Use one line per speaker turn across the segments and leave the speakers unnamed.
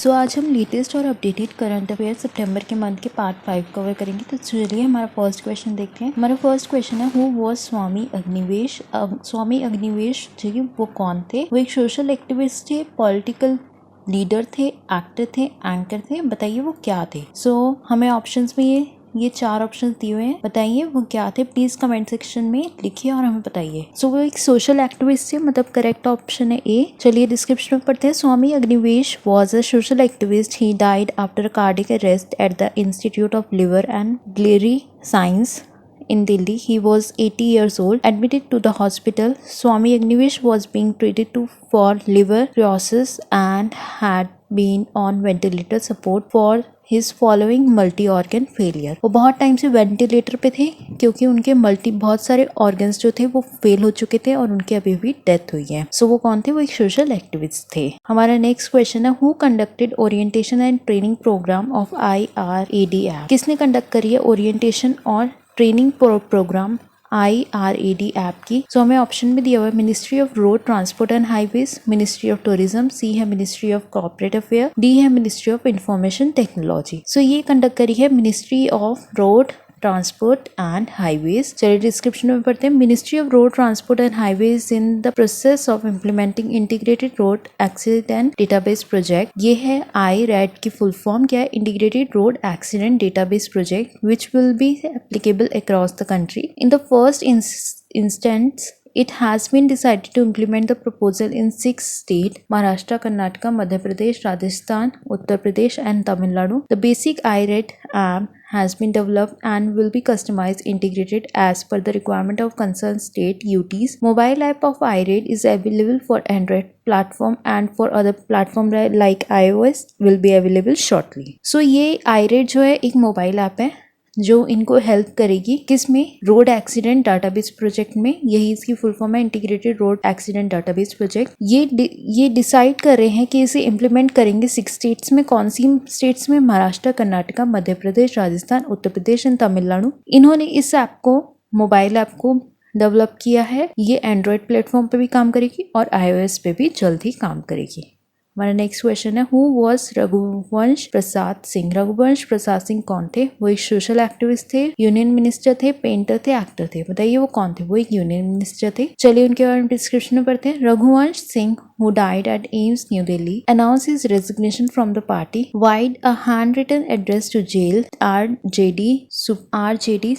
सो आज हम लेटेस्ट और अपडेटेड करंट अफेयर सितंबर के मंथ के पार्ट 5 कवर करेंगे। तो चलिए हमारा फर्स्ट क्वेश्चन देखते हैं। हमारा फर्स्ट क्वेश्चन है, हु वाज स्वामी अग्निवेश। स्वामी अग्निवेश जी वो कौन थे? वो एक सोशल एक्टिविस्ट थे, पॉलिटिकल लीडर थे, एक्टर थे, एंकर थे। बताइए वो क्या थे? सो हमें ऑप्शंस में ये 4 ऑप्शन दिए हुए हैं, बताइए वो क्या थे। प्लीज कमेंट सेक्शन में लिखिए और हमें बताइए। सो वो एक सोशल एक्टिविस्ट थे, मतलब करेक्ट ऑप्शन है ए। चलिए डिस्क्रिप्शन में पढ़ते हैं। Swami Agnivesh was a social activist. He died after cardiac arrest at the Institute of Liver and Biliary Science in Delhi. He was 80 years old, admitted to the hospital. Swami Agnivesh was being treated for liver cirrhosis and had been on ventilator support for his following multi-organ failure. वो बहुत time से ventilator पे थे क्योंकि उनके बहुत सारे organs जो थे वो फेल हो चुके थे और उनकी अभी भी डेथ हुई है। सो वो कौन थे? वो एक सोशल एक्टिविस्ट थे। हमारा नेक्स्ट क्वेश्चन है, who conducted orientation and training programme of IRAD app. किसने कंडक्ट करी है ओरिएंटेशन और ट्रेनिंग प्रोग्राम IRAD ऐप की? सो हमें ऑप्शन में दिया हुआ है, Ministry of Road Transport and Highways, Ministry of Tourism, C है Ministry of Corporate Affair, D है Ministry of Information Technology. So ये कंडक्ट करी है Ministry of Road Transport and Highways. चलिए डिस्क्रिप्शन में पढ़ते हैं। Ministry of Road Transport and Highways in the process of implementing integrated road accident database project. ये है IRAD की फुल फॉर्म क्या है? Integrated road accident database project which will be applicable across the country. In the first instance it has been decided to implement the proposal in 6 states: Maharashtra, Karnataka, Madhya Pradesh, Rajasthan, Uttar Pradesh and Tamil Nadu. The basic IRAD app has been developed and will be customized integrated as per the requirement of concerned state UTs. Mobile app of IRAD is available for Android platform and for other platform like iOS will be available shortly. So ये IRAD जो है एक mobile app है जो इनको help करेगी किसमें? Road accident database project में। यही इसकी फुल फॉर्म है, integrated road accident database project. ये डिसाइड कर रहे हैं कि इसे इम्प्लीमेंट करेंगे 6 स्टेट्स में। कौन सी स्टेट्स में? महाराष्ट्र, कर्नाटका, मध्य प्रदेश, राजस्थान, उत्तर प्रदेश एंड तमिलनाडु। इन्होंने इस ऐप को, मोबाइल ऐप को डेवलप किया है। ये एंड्रॉयड प्लेटफॉर्म पे भी काम करेगी और iOS पे भी जल्द ही काम करेगी। हमारा नेक्स्ट क्वेश्चन है, हु वाज रघुवंश प्रसाद सिंह। रघुवंश प्रसाद सिंह कौन थे? वो एक सोशल एक्टिविस्ट थे, यूनियन मिनिस्टर थे, पेंटर थे, एक्टर थे। बताइए वो कौन थे? वो एक यूनियन मिनिस्टर थे। चलिए उनके बारे में डिस्क्रिप्शन में पढ़ते हैं। Raghuvansh Singh who died at AIIMS New Delhi announced his resignation from the party via a handwritten address to jail RJD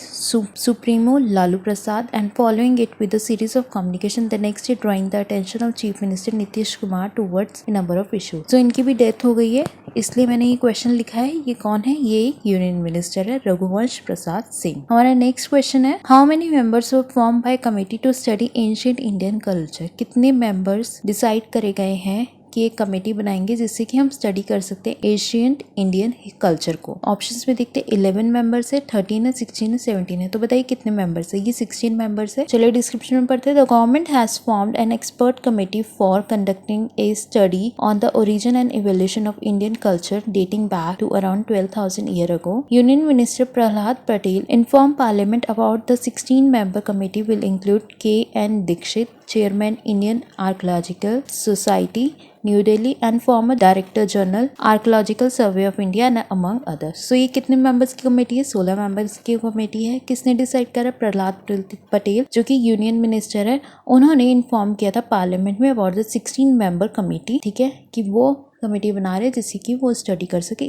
Supremo Lalu Prasad and following it with a series of communication the next day drawing the attention of Chief Minister Nitish Kumar towards a number of issues. So इनकी भी death हो गई है, इसलिए मैंने ये question लिखा है। ये कौन है? ये यूनियन मिनिस्टर है, रघुवंश प्रसाद सिंह। हमारा नेक्स्ट क्वेश्चन है, how many members were form by committee to study ancient Indian culture. कितने मेंबर्स डिसाइड करे गए हैं कि एक कमेटी बनाएंगे जिससे कि हम स्टडी कर सकते हैं एशियंट इंडियन कल्चर को। ऑप्शंस में देखते हैं, 11 मेंबर्स है, 13 है, 16 है, 17 है। तो बताइए कितने मेंबर्स है? ये 16 मेंबर्स है। चलिए डिस्क्रिप्शन में पढ़ते हैं। The government has formed an expert committee for conducting a study on the origin and evolution of Indian culture dating back to around 12,000 year ago. Union minister Prahlad Patel inform parliament about the 16 member committee will include K.N. Dixit, Chairman Indian Archaeological Society, New Delhi and former Director General Archaeological Survey of India and among others. So ये कितने members की committee है? 16 members की committee है। किसने decide करा? प्रहलाद पटेल जो कि यूनियन मिनिस्टर है, उन्होंने इन्फॉर्म किया था पार्लियामेंट में अबाउट द 16 member कमेटी, ठीक है, कि वो कमेटी बना रहे जिससे कि वो स्टडी कर सके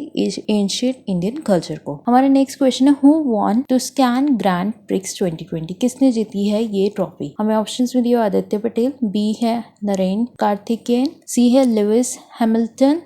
एंशिएंट इंडियन कल्चर को। हमारा नेक्स्ट क्वेश्चन है, who won Tuscan Grand Prix 2020। किसने जीती है ये ट्रॉफी? हमें ऑप्शंस में दिया, आदित्य पटेल, बी है नरेन कार्तिकेयन, सी है लुइस हैमिल्टन,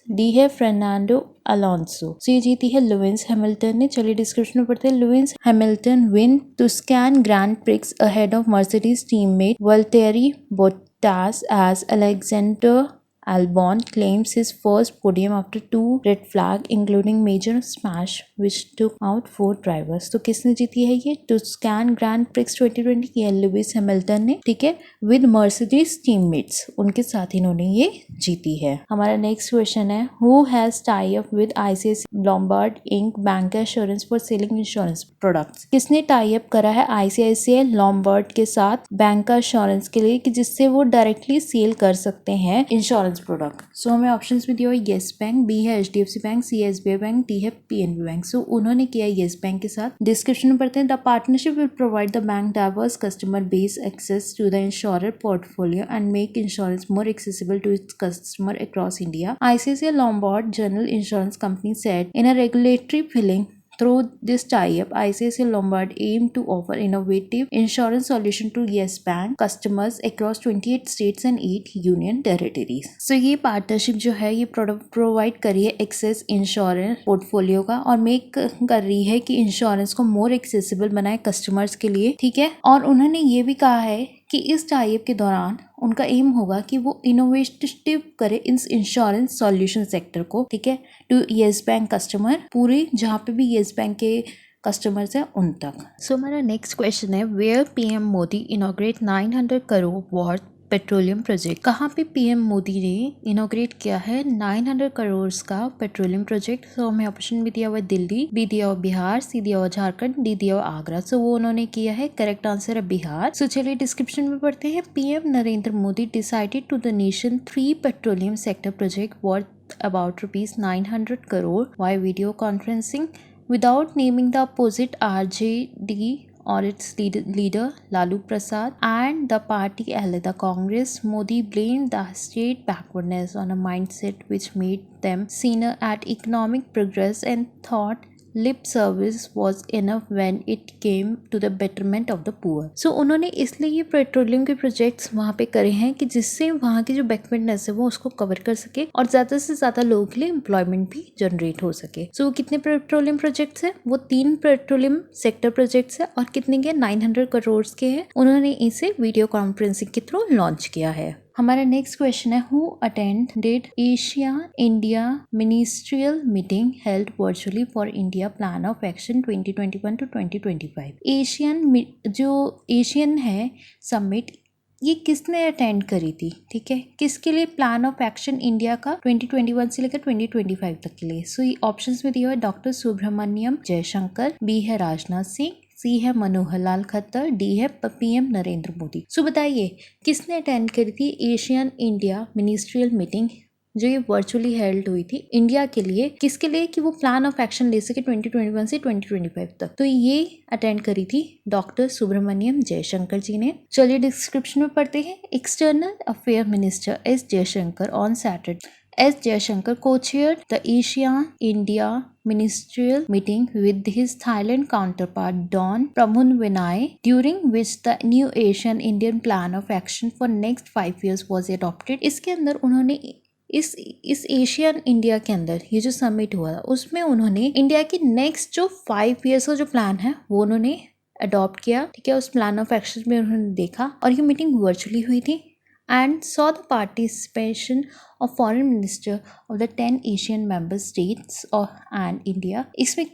डी है फर्नांडो अलोंसो। सो ये जीती है लुइस हैमिल्टन ने। चलिए डिस्क्रिप्शन में पढ़ते हैं। Lewis Hamilton win Tuscan Grand Prix ahead of Mercedes teammate Valtteri Bottas as Alexander Albon claims his first podium after 2 red flag including major smash which took out 4 drivers. तो किसने जीती है ये? To scan Grand Prix 2020 की Lewis Hamilton ने, ठीक है, with Mercedes teammates, उनके साथ इन्होंने ये जीती है। हमारा नेक्स्ट क्वेश्चन है, who has tie up with ICICI Lombard Inc. Bank assurance for selling insurance products. किसने टाई अप करा है ICICI Lombard के साथ बैंक एश्योरेंस के लिए कि जिससे वो डायरेक्टली सेल कर सकते हैं इंश्योरेंस इंश्योरेंस प्रोडक्ट? सो हमें ऑप्शंस में दिया हुआ येस बैंक, बी है HDFC बैंक, सी है SBI बैंक, डी है PNB बैंक। सो उन्होंने किया येस बैंक के साथ। डिस्क्रिप्शन में पढ़ते हैं, the partnership will provide the bank diverse customer base access to the insurer portfolio and make insurance more accessible to its customer across India. ICICI Lombard General Insurance Company said in a regulatory filing through this tie-up, ICICI Lombard aimed to offer innovative insurance solution to Yes Bank customers across 28 states and 8 union territories. So ये partnership जो है ये product provide करी है access insurance portfolio का और make कर रही है कि इंश्योरेंस को मोर एक्सेसिबल बनाए कस्टमर्स के लिए, ठीक है। और उन्होंने ये भी कहा है कि इस टाइप के दौरान उनका एम होगा कि वो इनोवेटिव करे इस इंश्योरेंस सॉल्यूशन सेक्टर को, ठीक है, टू येस बैंक कस्टमर, पूरे जहाँ पे भी येस बैंक के कस्टमर्स हैं उन तक। सो हमारा नेक्स्ट क्वेश्चन है, where PM Modi inaugurate 900 crore worth petroleum project? कहाँ पे PM मोदी ने इनोग्रेट किया है 900 करोड़ का पेट्रोलियम प्रोजेक्ट? तो हमें ऑप्शन भी दिया हुआ है दिल्ली, बी दिया हुआ बिहार, सी दिया हुआ झारखंड, डी दिया हुआ आगरा। सो वो उन्होंने किया है, करेक्ट आंसर है बिहार। सो चलिए डिस्क्रिप्शन में पढ़ते हैं, PM Narendra Modi decided to the nation 3 petroleum sector project worth about ₹900 crore via video conferencing without naming the opposite RJD or its leader Lalu Prasad and the party allied the Congress. Modi blamed the state backwardness on a mindset which made them senior at economic progress and thought lip service was enough when it came to the betterment of the poor. So उन्होंने इसलिए ये petroleum के projects वहाँ पे करे हैं कि जिससे वहाँ की जो बैकवर्डनेस है वो उसको कवर कर सके और ज़्यादा से ज़्यादा लोगों के लिए एम्प्लॉयमेंट भी जनरेट हो सके। सो कितने पेट्रोलियम प्रोजेक्ट्स हैं? वो 3 पेट्रोलियम सेक्टर प्रोजेक्ट्स हैं और कितने के 900 करोड़ के हैं। उन्होंने इसे वीडियो कॉन्फ्रेंसिंग के थ्रू लॉन्च किया है। हमारा नेक्स्ट क्वेश्चन है, who attended Asia India ministerial meeting held virtually for India plan of action 2021 to 2025? Asian है समिट, ये किसने अटेंड करी थी, ठीक है, किसके लिए प्लान ऑफ एक्शन इंडिया का 2021 से लेकर 2025 तक के लिए? सो ये ऑप्शंस में दिया हुआ है, डॉक्टर सुब्रमण्यम जयशंकर, बी है राजनाथ सिंह, सी है मनोहर लाल खट्टर, डी है PM नरेंद्र मोदी। सो बताइए किसने अटेंड करी थी एशियन इंडिया मिनिस्ट्रियल मीटिंग जो ये वर्चुअली हेल्ड हुई थी इंडिया के लिए, किसके लिए कि वो प्लान ऑफ एक्शन ले सके 2021 से 2025 तक? तो ये अटेंड करी थी डॉक्टर सुब्रमण्यम जयशंकर जी ने। चलिए डिस्क्रिप्शन में पढ़ते हैं, external affair minister S Jaishankar on Saturday. S. Jaishankar co-chaired the Asia-India ministerial meeting with his Thailand counterpart Don Pramudwinai, during which the new Asian-Indian plan of action for next 5 years was adopted. इसके अंदर उन्होंने इस Asian India के अंदर ये जो summit हुआ उसमें उन्होंने इंडिया की नेक्स्ट जो 5 years का जो प्लान है वो उन्होंने अडॉप्ट किया, ठीक है। उस प्लान ऑफ एक्शन में उन्होंने देखा और ये मीटिंग वर्चुअली हुई थी and saw the participation of foreign minister of the 10 Asian member states and India. इसमें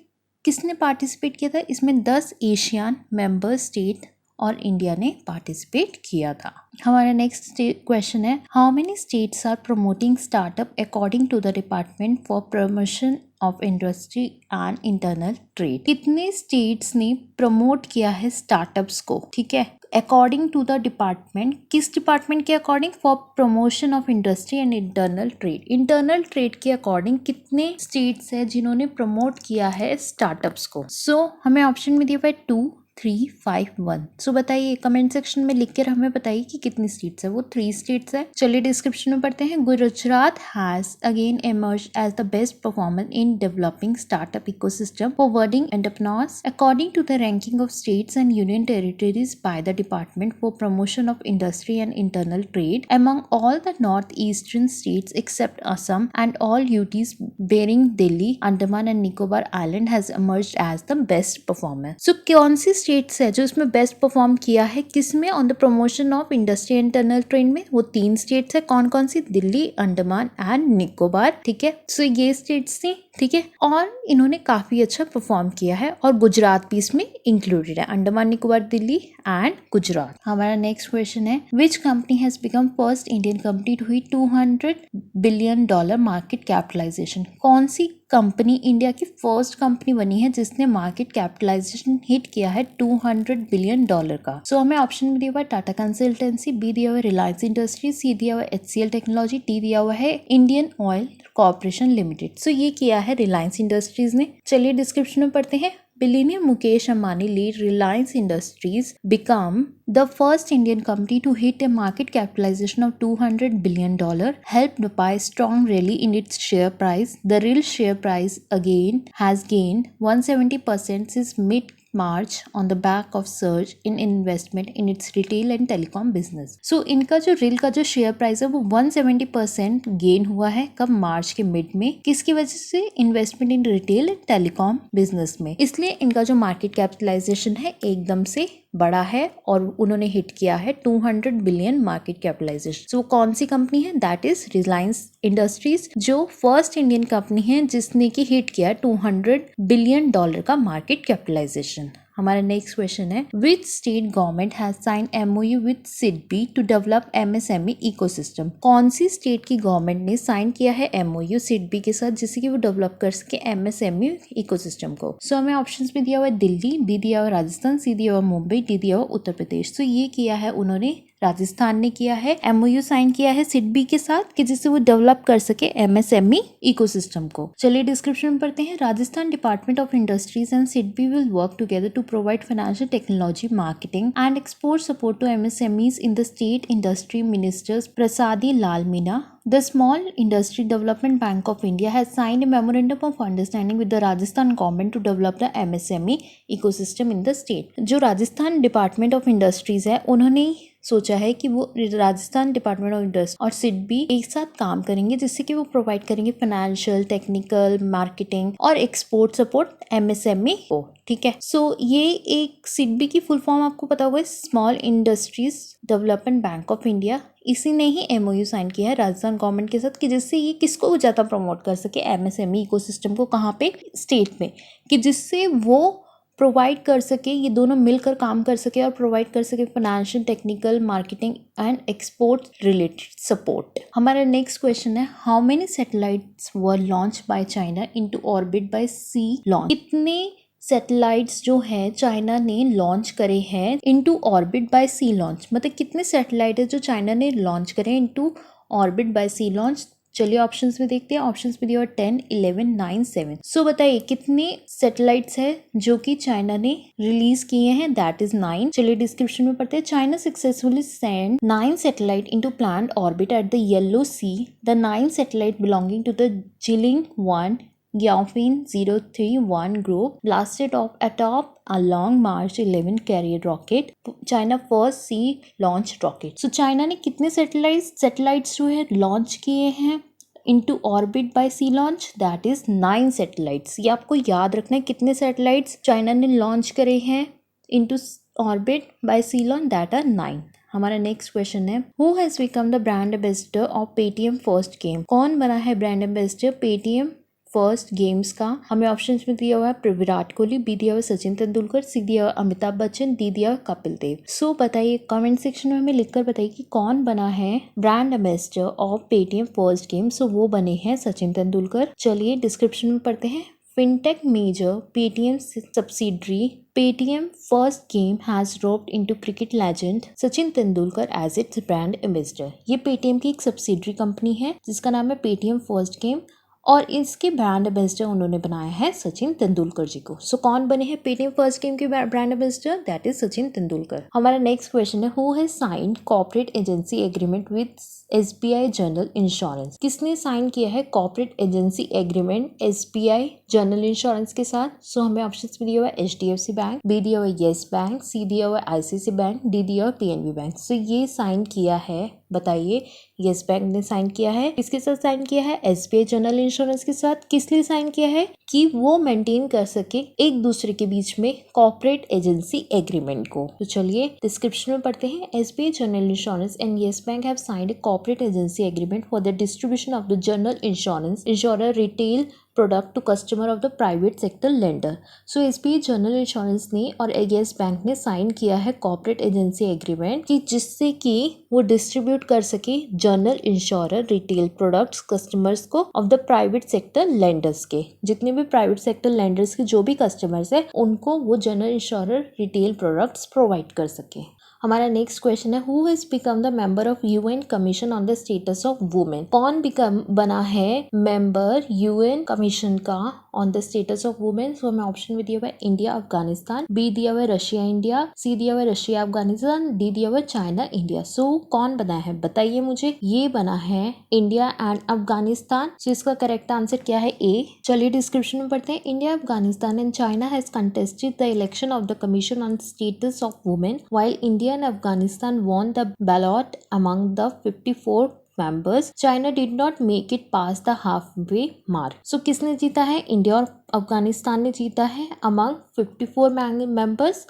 किसने पार्टिसिपेट किया था? इसमें 10 एशियन मेंबर स्टेट और इंडिया ने पार्टिसिपेट किया था। हमारा नेक्स्ट क्वेश्चन है, how many states are promoting startup according to the department for promotion of industry and internal trade? कितने स्टेट्स ने प्रमोट किया है स्टार्टअप्स को, ठीक है, अकॉर्डिंग टू द डिपार्टमेंट? किस डिपार्टमेंट के according? For promotion of industry and internal trade. Internal trade के अकॉर्डिंग कितने स्टेट्स है जिन्होंने प्रमोट किया है स्टार्टअप्स को? सो हमें ऑप्शन में दिया हुआ है 2, 3, 5, 1। सो बताइए कमेंट सेक्शन में लिख कर हमें बताइए कि कितनी स्टेट्स है। वो 3 स्टेट्स है। चलिए डिस्क्रिप्शन में पढ़ते हैं, Gujarat has again emerged as the best performer in developing startup ecosystem forwarding entrepreneurs according to the ranking of states and union territories by the Department for Promotion of Industry and Internal Trade. Among all the northeastern states except Assam and all UTs bearing Delhi, Andaman and Nicobar Island has emerged as the best performer. So कौन सी states है जो इसमें best perform किया है? किसमें? On the promotion of industry internal trade में। वो 3 states है। कौन कौन सी? दिल्ली, अंडमान एंड निकोबार, ठीक है। सो ये स्टेट्स थी, ठीक है, और इन्होंने काफी अच्छा परफॉर्म किया है और गुजरात भी इसमें इंक्लूडेड है। अंडमान निकोबार, दिल्ली एंड गुजरात। हमारा नेक्स्ट क्वेश्चन है which company has become first Indian company to hit $200 billion market capitalisation. कौन सी कंपनी इंडिया की फर्स्ट कंपनी बनी है जिसने मार्केट कैपिटलाइजेशन हिट किया है $200 बिलियन का। सो हमें ऑप्शन में दिया हुआ है टाटा कंसल्टेंसी, बी दिया हुआ है रिलायंस इंडस्ट्रीज, सी दिया हुआ है HCL टेक्नोलॉजी, डी दिया हुआ है इंडियन ऑयल कॉर्पोरेशन लिमिटेड। सो ये किया है रिलायंस इंडस्ट्रीज ने। चलिए डिस्क्रिप्शन में पढ़ते हैं। Billionaire Mukesh Ambani lead Reliance Industries become the first Indian company to hit a market capitalization of $200 billion, helped by strong rally in its share price. The real share price again has gained 170% since mid-March on the back of surge in investment in its retail and telecom business. So इनका जो रिल का जो share price है वो 170% gain हुआ है कब, मार्च के मिड में। किसकी वजह से? Investment in retail and telecom business में। इसलिए इनका जो मार्केट कैपिटलाइजेशन है एकदम से बड़ा है और उन्होंने हिट किया है 200 बिलियन मार्केट कैपिटलाइजेशन। तो कौन सी कंपनी है? दैट इज रिलायंस इंडस्ट्रीज, जो फर्स्ट इंडियन कंपनी है जिसने की हिट किया $200 बिलियन का मार्केट कैपिटलाइजेशन। हमारा नेक्स्ट क्वेश्चन है which state government has sign MOU with SIDBI to develop MSME ecosystem. कौन सी स्टेट की गवर्नमेंट ने साइन किया है MOU सिडबी के साथ जिससे कि वो डेवलप कर सके MSME इकोसिस्टम को। सो हमें ऑप्शंस में दिया हुआ है दिल्ली, बी दिया हुआ राजस्थान, सी दिया हुआ मुंबई, डी दिया हुआ उत्तर प्रदेश। तो ये किया है उन्होंने, राजस्थान ने किया है, MOU साइन किया है सिडबी के साथ कि जिससे वो डेवलप कर सके MSME इकोसिस्टम को। चलिए डिस्क्रिप्शन में पढ़ते हैं। Rajasthan department of industries and SIDBI will work together to provide financial technology, marketing and export support to MSMEs in the state industry ministers Prasadi Lal Meena. The Small Industry Development Bank of India has signed a memorandum of understanding with the Rajasthan government to develop the MSME ecosystem in the state. जो Rajasthan department of industries है उन्होंने सोचा है कि वो Rajasthan department of industry और सिडबी एक साथ काम करेंगे जिससे कि वो प्रोवाइड करेंगे फाइनेंशियल, टेक्निकल, मार्केटिंग और एक्सपोर्ट सपोर्ट MSME को। ठीक है। सो ये एक सिडबी की फुल फॉर्म आपको पता होगा, small industries development bank of India. इसी ने ही MOU साइन किया है राजस्थान गवर्नमेंट के साथ कि जिससे ये किसको ज़्यादा प्रमोट कर सके MSME इकोसिस्टम को। कहाँ पे? स्टेट में, कि जिससे वो प्रोवाइड कर सके, ये दोनों मिलकर काम कर सके और प्रोवाइड कर सके financial, technical, marketing and export related support. हमारा नेक्स्ट क्वेश्चन है how many satellites were launch by China into orbit by sea launch. कितने सैटेलाइट्स जो है चाइना ने लॉन्च करे हैं into orbit by sea launch, मतलब कितने सैटेलाइट है जो चाइना ने लॉन्च करे into orbit by sea launch. चलिए ऑप्शंस में देखते हैं। ऑप्शंस में दिया 10, 11, 9, 7। सो बताइए कितने सैटेलाइट्स है जो कि चाइना ने रिलीज किए हैं? That is 9। चलिए डिस्क्रिप्शन में पढ़ते हैं। China successfully send 9 satellite into planned orbit at the Yellow Sea. The 9 satellite belonging to the Jilin 1 Gaofen 031 group blasted off atop a Long March 11 carrier rocket, China first sea launch rocket. So China ने कितने satellites जो है launch किए हैं into orbit by sea launch? That is 9 satellites. ये आपको याद रखना है कितने सैटेलाइट्स चाइना ने लॉन्च करे हैं into orbit by sea launch, that are 9। हमारा नेक्स्ट क्वेश्चन है who has become the brand ambassador of Paytm first Game. कौन बना है brand ambassador Paytm First Games का? हमें ऑप्शंस में दिया हुआ है विराट कोहली, बी दिया हुआ सचिन तेंदुलकर, सी दिया हुआ अमिताभ बच्चन, डी दिया हुआ कपिल देव। सो बताइए कमेंट सेक्शन में हमें लिखकर बताइए कि कौन बना है brand ambassador of Paytm first game. So वो बने हैं सचिन तेंदुलकर। चलिए डिस्क्रिप्शन में पढ़ते हैं। Fintech major Paytm subsidiary Paytm First Game has roped into cricket legend Sachin Tendulkar as its brand ambassador। ये Paytm की एक सब्सिडरी कंपनी है जिसका नाम है Paytm First Game और इसके ब्रांड एम्बेसडर उन्होंने बनाया है सचिन तेंदुलकर जी को। सो कौन बने हैं पेटीएम फर्स्ट गेम के brand ambassador? That is Sachin Tendulkar. हमारा नेक्स्ट क्वेश्चन है who has signed corporate agency agreement with SBI General insurance. किसने साइन किया है corporate agency agreement SBI General insurance के साथ? सो हमें ऑप्शन में दिया हुआ है HDFC बैंक, बी दिया हुआ येस बैंक, सी दिया हुआ ICICI बैंक, डी दिया हुआ PNB बैंक। सो ये साइन किया है, बताइए येस बैंक ने साइन किया है। किसके साथ साइन किया है? SBI जनरल इंश्योरेंस के साथ। किस लिए साइन किया है? कि वो मेंटेन कर सके एक दूसरे के बीच में कॉर्पोरेट एजेंसी एग्रीमेंट को। तो चलिए डिस्क्रिप्शन में पढ़ते हैं। SBI General Insurance and Yes Bank have signed a corporate agency agreement for the distribution of the general insurance insurer retail product to customer of the private sector lender. So SBI General Insurance ने और यस बैंक ने sign किया है कॉर्पोरेट एजेंसी एग्रीमेंट कि जिससे कि वो distribute कर सके general insurer retail products customers को of the private sector lenders के, जितने भी प्राइवेट सेक्टर लेंडर्स के जो भी कस्टमर्स है उनको वो general insurer retail products provide कर सके। हमारा नेक्स्ट क्वेश्चन है who has become the member of UN commission on the status of women. कौन बना है मेंबर यूएन कमीशन का on the status of women. So हमें ऑप्शन में दिया हुआ है इंडिया अफगानिस्तान, बी दिया हुआ है रशिया इंडिया, सी दिया हुआ है रशिया अफगानिस्तान, डी दिया हुआ है चाइना इंडिया। सो कौन बना है बताइए मुझे। ये बना है इंडिया एंड अफगानिस्तान। सो इसका करेक्ट आंसर क्या है ए। चलिए डिस्क्रिप्शन में पढ़ते हैं। India Afghanistan and China has contested the election of the commission on status of women while India and Afghanistan won the ballot among the 54 members. China did not make it past the halfway mark. So किसने जीता है? India और अफगानिस्तान ने जीता है among 54 members।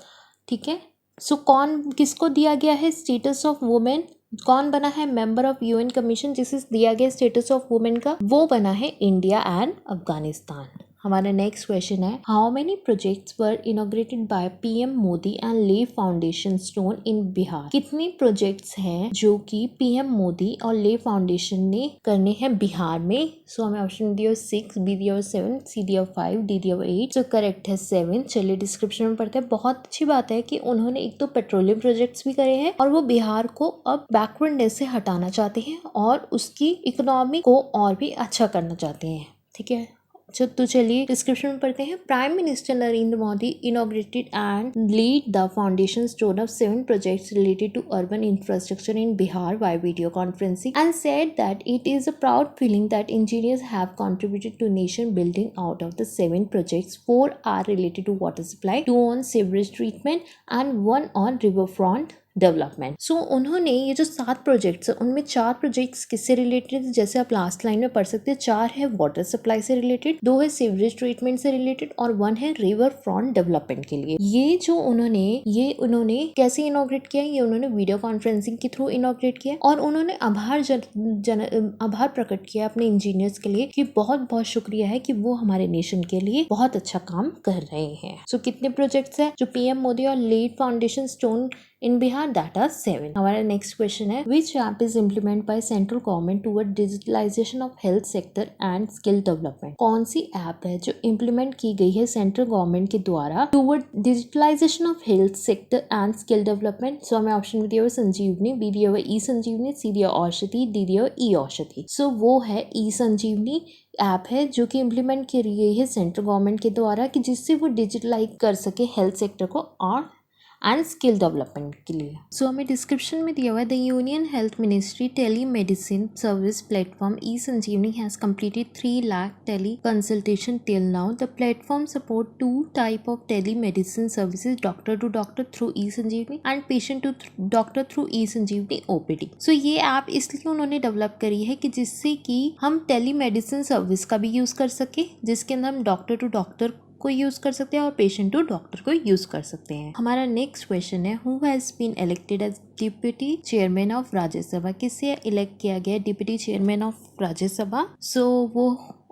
ठीक है। सो कौन किसको दिया गया है स्टेटस ऑफ वुमेन? कौन बना है मेंबर ऑफ यूएन कमीशन जिसे दिया गया स्टेटस ऑफ वुमेन का? वो बना है इंडिया एंड अफगानिस्तान। हमारा नेक्स्ट क्वेश्चन है how many projects were inaugurated by PM Modi and ले फाउंडेशन स्टोन इन बिहार। कितने प्रोजेक्ट्स हैं जो कि पीएम मोदी और ले फाउंडेशन ने करने हैं बिहार में। सो हमें ऑप्शन दिया 6, बी दिया 7, सी दिया 5, डी दिया 8। सो करेक्ट है 7। चलिए डिस्क्रिप्शन में पढ़ते हैं। बहुत अच्छी बात है कि उन्होंने एक तो पेट्रोलियम प्रोजेक्ट्स भी करे हैं और वो बिहार को अब बैकवर्डनेस से हटाना चाहते हैं और उसकी इकोनॉमी को और भी अच्छा करना चाहते हैं। ठीक है। तो चलिए डिस्क्रिप्शन में पढ़ते हैं। Prime Minister Narendra Modi inaugurated and lead the foundation stone of 7 projects related to urban infrastructure in Bihar by video conferencing and said that it is a proud feeling that engineers have contributed to nation building out of the 7 projects. 4 are related to water supply, 2 on sewerage treatment and 1 on river front development. So उन्होंने ये जो 7 projects है उनमें 4 projects किससे related, जैसे आप last line में पढ़ सकते हैं। 4 है वाटर सप्लाई से रिलेटेड, 2 है सीवरेज ट्रीटमेंट से रिलेटेड और 1 है रिवर फ्रंट डेवलपमेंट के लिए। ये जो उन्होंने कैसे इनॉग्रेट किया, ये उन्होंने वीडियो कॉन्फ्रेंसिंग के थ्रू इनॉग्रेट किया और उन्होंने आभार प्रकट किया अपने इंजीनियर्स के लिए कि बहुत बहुत शुक्रिया है कि वो हमारे नेशन के लिए बहुत अच्छा काम कर रहे हैं। सो कितने प्रोजेक्ट्स है जो पीएम मोदी और lead foundation stone in Bihar? That are 7. हमारा नेक्स्ट क्वेश्चन है which app is implemented by central government toward digitalization of health sector and skill development। कौन सी ऐप है जो इम्प्लीमेंट की गई है सेंट्रल गवर्नमेंट के द्वारा toward digitalisation of health sector and skill development. So हमें ऑप्शन में दिया हुआ संजीवनी, बी दिया हुआ ई संजीवनी, सी दिया औषधि, डी दिया हुआ ई औषधि। सो वो है ई संजीवनी ऐप है जो कि इम्प्लीमेंट की गई है सेंट्रल गवर्नमेंट के द्वारा कि जिससे वो डिजिटलाइज कर सके हेल्थ सेक्टर को और एंड स्किल डेवलपमेंट के लिए। सो हमें डिस्क्रिप्शन में दिया हुआ है the union health ministry telemedicine service platform e Sanjeevani has completed 3 lakh teleconsultation till now. The platform support 2 type of telemedicine services, doctor to doctor through e Sanjeevani and patient to doctor through e Sanjeevani OPD. So ये app इसलिए उन्होंने develop करी है कि जिससे कि हम tele medicine service का भी यूज कर सके, जिसके अंदर हम डॉक्टर टू डॉक्टर को यूज कर सकते हैं और पेशेंट टू डॉक्टर को यूज कर सकते हैं। हमारा नेक्स्ट क्वेश्चन है who has been elected as deputy chairman of Rajya Sabha. किसे इलेक्ट किया गया deputy chairman of Rajya Sabha? So वो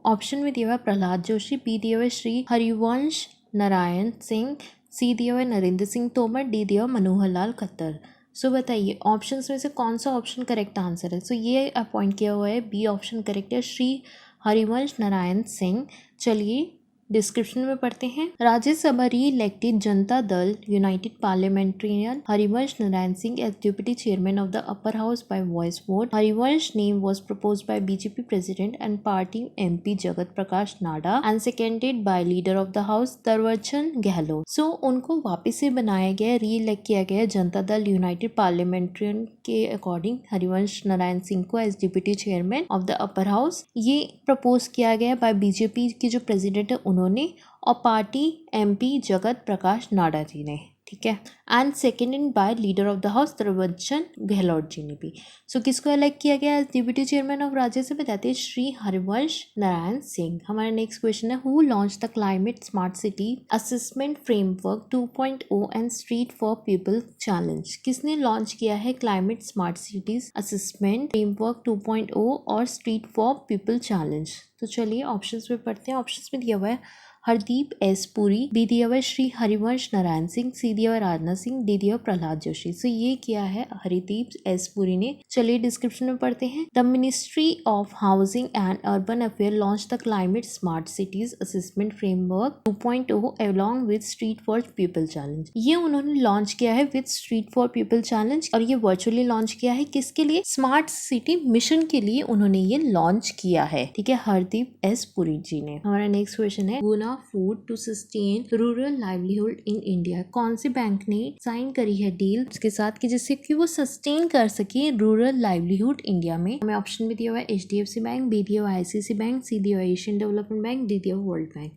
ऑप्शन में दिया हुआ प्रहलाद जोशी, बी दिया हुआ श्री हरिवंश नारायण सिंह, सी दिया हुआ नरेंद्र सिंह तोमर, डी दिया हुआ मनोहर लाल खट्टर। सो बताइए ऑप्शंस में से कौन सा ऑप्शन करेक्ट आंसर है? सो ये अपॉइंट किया हुआ है बी ऑप्शन करेक्ट है, श्री हरिवंश नारायण सिंह। चलिए डिस्क्रिप्शन में पढ़ते हैं। राज्यसभा री elected Janata Dal United parliamentarian Harivansh Narayan Singh as deputy chairman of the upper house by voice vote. Harivansh name was proposed by BJP president and party MP Jagat Prakash Nada and seconded by leader of the house तरवरचंद Gehlot. सो उनको वापस से बनाया गया, री इलेक्ट किया गया जनता दल यूनाइटेड पार्लियामेंट्रियन के according Harivansh Narayan Singh को as deputy chairman of the upper house. ये प्रपोज किया गया बाय बीजेपी के जो प्रेसिडेंट है उन्होंने और पार्टी एमपी जगत प्रकाश नाडा जी ने। ठीक है। And second in by leader of the house Thawarchand Gehlot ji ने भी। सो किसको इलेक्ट किया गया as deputy chairman of Rajya Sabha, that is Shri Harivansh Narayan Singh. हमारा नेक्स्ट क्वेश्चन है who launch the climate smart city assessment framework 2.0 and street for people challenge. किसने launch किया है climate smart cities assessment framework 2.0 और स्ट्रीट फॉर पीपल चैलेंज। तो चलिए options में पढ़ते हैं। ऑप्शंस में दिया हुआ है हरदीप एस पुरी, बी दिया हुआ है श्री हरिवंश नारायण सिंह, सी दिया हुआ है राजनाथ सिंह, डी दिया हुआ प्रहलाद जोशी। सो ये किया है हरदीप एस पुरी ने। चलिए डिस्क्रिप्शन में पढ़ते हैं। The ministry of housing and urban affair launch the climate smart cities assessment framework 2.0 along with street for people challenge. ये उन्होंने लॉन्च किया है with street for people challenge और ये वर्चुअली लॉन्च किया है। किसके लिए? स्मार्ट सिटी मिशन के लिए उन्होंने ये लॉन्च किया है। ठीक है, हरदीप एस पुरी जी ने। हमारा नेक्स्ट क्वेश्चन है Guna food to sustain rural livelihood in India. कौन सी बैंक ने साइन करी है डील उसके साथ कि जिससे कि वो सस्टेन कर सके रूरल लाइवलीहुड इंडिया में? हमें ऑप्शन में दिया हुआ है HDFC बैंक, बी दिया हुआ है ICICI बैंक, सी दिया हुआ है एशियन डेवलपमेंट बैंक, डी दिया हुआ वर्ल्ड बैंक।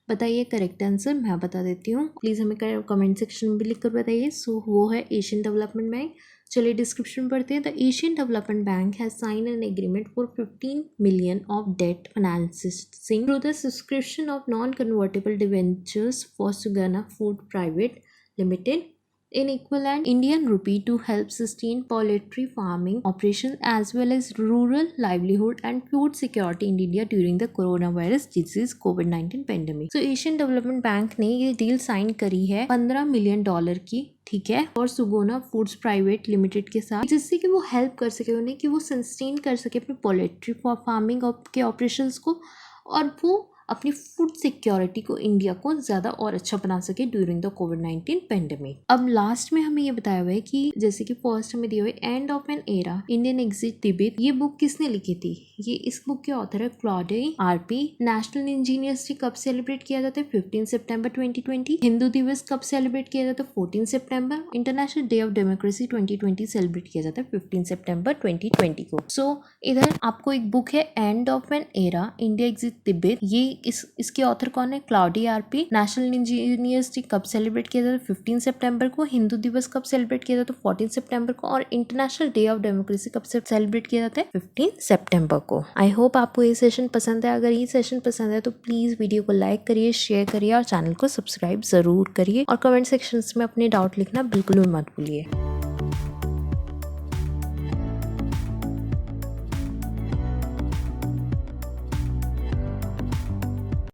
बताइए करेक्ट आंसर। मैं बता देती हूँ, प्लीज हमें कमेंट सेक्शन में भी लिखकर बताइए। सो वो है एशियन डेवलपमेंट बैंक। चलिए डिस्क्रिप्शन पढ़ते हैं। The Asian Development Bank has sign an agreement for 15 million of debt financing through the subscription of non convertible debentures for Sugana food private limited in equivalent Indian rupee to help sustain poultry farming operation as well as rural livelihood and food security in India during the coronavirus disease COVID-19 pandemic. So Asian Development Bank ने ये deal sign करी है $15 million की, ठीक है, और सुगोना foods private limited के साथ, जिससे कि वो हेल्प कर सके उन्हें कि वो सस्टेन कर सके अपने पोल्ट्री फार्मिंग के ऑपरेशंस को और वो अपनी फूड सिक्योरिटी को इंडिया को ज़्यादा और अच्छा बना सके ड्यूरिंग द कोविड-19 पेंडेमिक। अब लास्ट में हमें ये बताया हुआ है कि जैसे कि फर्स्ट हमें दिया हुआ है end of an era Indian exit Tibet. ये बुक किसने लिखी थी? ये इस बुक के ऑथर है क्लॉडे आरपी। नेशनल इंजीनियर्स डे कब सेलिब्रेट किया जाता है? 15 सितंबर 2020। हिंदू दिवस कब सेलिब्रेट किया जाता है? 14 सितंबर। International Day of Democracy 2020 celebrate किया जाता है 15 सितंबर 2020 को। सो इधर आपको एक बुक है end of an era India exit Tibet. ये इसके ऑथर कौन है? Cloudy RP. National engineers day कब सेलिब्रेट किया जाता है? 15 सितंबर को। हिंदू दिवस कब सेलिब्रेट किया जाता है? 14 सितंबर को। और इंटरनेशनल डे ऑफ डेमोक्रेसी कब से सेलिब्रेट किया जाता है? 15 सितंबर को। आई होप आपको ये सेशन पसंद है। अगर ये सेशन पसंद है तो प्लीज वीडियो को लाइक करिए, शेयर करिए और चैनल को सब्सक्राइब जरूर करिए और कमेंट सेक्शन में अपने डाउट लिखना बिल्कुल भी मत भूलिए।